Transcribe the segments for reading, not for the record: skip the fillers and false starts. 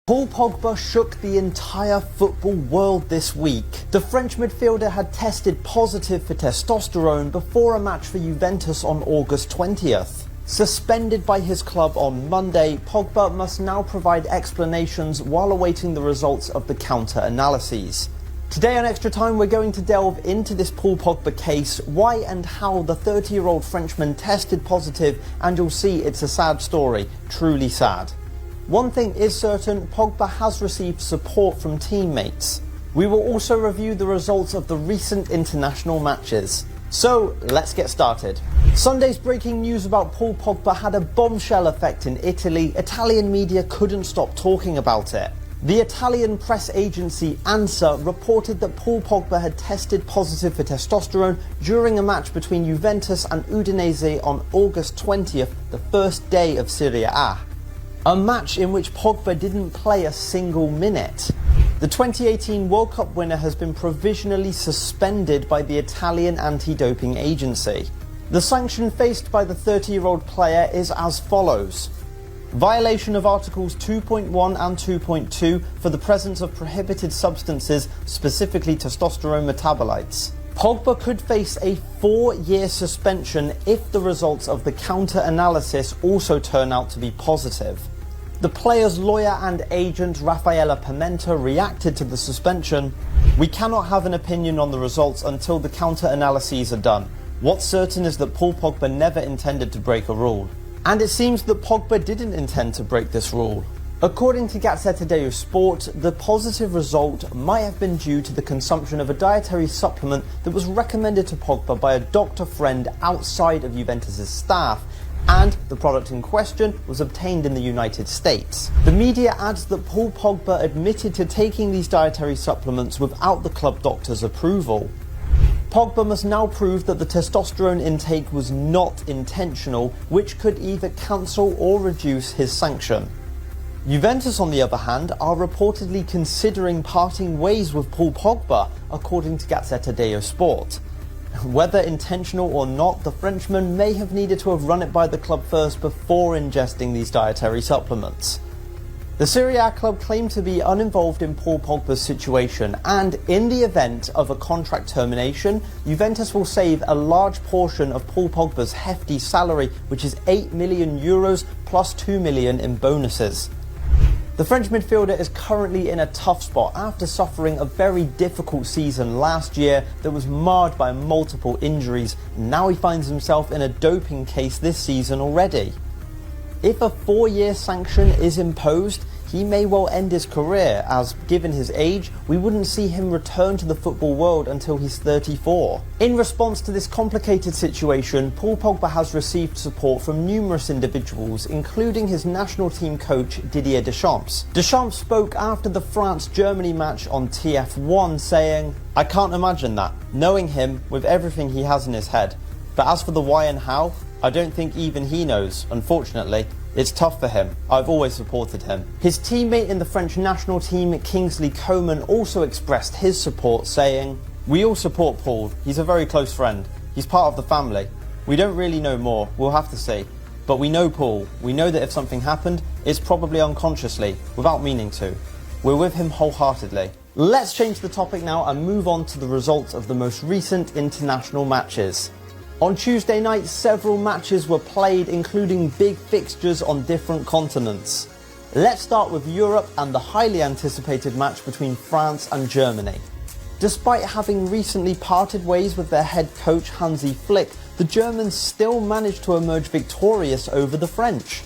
Paul Pogba shook the entire football world this week. The French midfielder had tested positive for testosterone before a match for Juventus on August 20th. Suspended by his club on Monday, Pogba must now provide explanations while awaiting the results of the counter-analyses. Today on Extra Time, we're going to delve into this Paul Pogba case, why and how the 30-year-old Frenchman tested positive, and you'll see it's a sad story, truly sad. One thing is certain, Pogba has received support from teammates. We will also review the results of the recent international matches. So, let's get started. Sunday's breaking news about Paul Pogba had a bombshell effect in Italy. Italian media couldn't stop talking about it. The Italian press agency ANSA reported that Paul Pogba had tested positive for testosterone during a match between Juventus and Udinese on August 20th, the first day of Serie A. A match in which Pogba didn't play a single minute. The 2018 World Cup winner has been provisionally suspended by the Italian anti-doping agency. The sanction faced by the 30-year-old player is as follows. Violation of Articles 2.1 and 2.2 for the presence of prohibited substances, specifically testosterone metabolites. Pogba could face a 4-year suspension if the results of the counter-analysis also turn out to be positive. The player's lawyer and agent Raffaella Pimenta reacted to the suspension. "We cannot have an opinion on the results until the counter-analyses are done. What's certain is that Paul Pogba never intended to break a rule." And it seems that Pogba didn't intend to break this rule. According to Gazzetta dello Sport, the positive result might have been due to the consumption of a dietary supplement that was recommended to Pogba by a doctor friend outside of Juventus' staff, and the product in question was obtained in the United States. The media adds that Paul Pogba admitted to taking these dietary supplements without the club doctor's approval. Pogba must now prove that the testosterone intake was not intentional, which could either cancel or reduce his sanction. Juventus, on the other hand, are reportedly considering parting ways with Paul Pogba, according to Gazzetta dello Sport. Whether intentional or not, the Frenchman may have needed to have run it by the club first before ingesting these dietary supplements. The Serie A club claimed to be uninvolved in Paul Pogba's situation, and in the event of a contract termination, Juventus will save a large portion of Paul Pogba's hefty salary, which is €8 million plus €2 million in bonuses. The French midfielder is currently in a tough spot after suffering a very difficult season last year that was marred by multiple injuries. Now he finds himself in a doping case this season already. If a 4-year sanction is imposed, he may well end his career, as given his age, we wouldn't see him return to the football world until he's 34. In response to this complicated situation, Paul Pogba has received support from numerous individuals, including his national team coach Didier Deschamps. Deschamps spoke after the France-Germany match on TF1 saying, "I can't imagine that, knowing him with everything he has in his head. But as for the why and how, I don't think even he knows, unfortunately. It's tough for him. I've always supported him." His teammate in the French national team, Kingsley Coman, also expressed his support, saying, "We all support Paul. He's a very close friend. He's part of the family. We don't really know more. We'll have to see. But we know Paul. We know that if something happened, it's probably unconsciously, without meaning to. We're with him wholeheartedly." Let's change the topic now and move on to the results of the most recent international matches. On Tuesday night, several matches were played, including big fixtures on different continents. Let's start with Europe and the highly anticipated match between France and Germany. Despite having recently parted ways with their head coach Hansi Flick, the Germans still managed to emerge victorious over the French.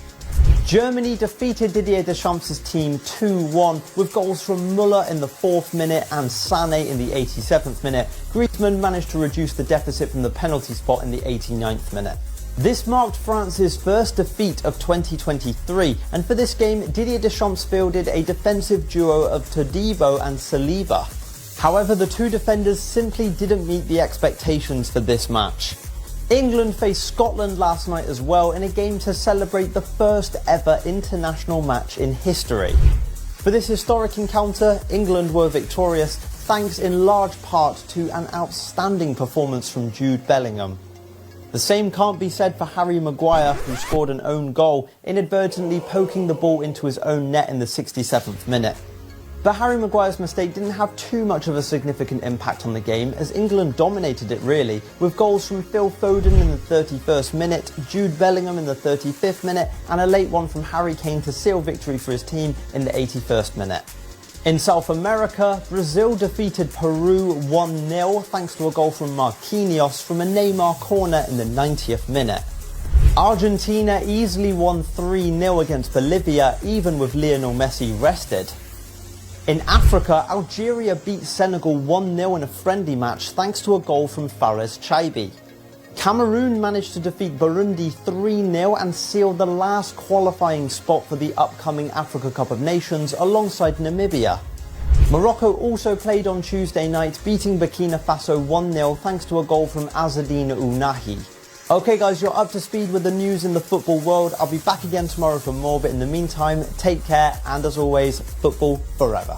Germany defeated Didier Deschamps' team 2-1 with goals from Müller in the 4th minute and Sané in the 87th minute. Griezmann managed to reduce the deficit from the penalty spot in the 89th minute. This marked France's first defeat of 2023, and for this game, Didier Deschamps fielded a defensive duo of Todibo and Saliba. However, the two defenders simply didn't meet the expectations for this match. England faced Scotland last night as well in a game to celebrate the first ever international match in history. For this historic encounter, England were victorious, thanks in large part to an outstanding performance from Jude Bellingham. The same can't be said for Harry Maguire, who scored an own goal, inadvertently poking the ball into his own net in the 67th minute. But Harry Maguire's mistake didn't have too much of a significant impact on the game, as England dominated it really, with goals from Phil Foden in the 31st minute, Jude Bellingham in the 35th minute, and a late one from Harry Kane to seal victory for his team in the 81st minute. In South America, Brazil defeated Peru 1-0 thanks to a goal from Marquinhos from a Neymar corner in the 90th minute. Argentina easily won 3-0 against Bolivia, even with Lionel Messi rested. In Africa, Algeria beat Senegal 1-0 in a friendly match thanks to a goal from Fares Chaibi. Cameroon managed to defeat Burundi 3-0 and seal the last qualifying spot for the upcoming Africa Cup of Nations alongside Namibia. Morocco also played on Tuesday night, beating Burkina Faso 1-0 thanks to a goal from Azzedine Ounahi. Okay guys, you're up to speed with the news in the football world. I'll be back again tomorrow for more, but in the meantime, take care, and as always, football forever.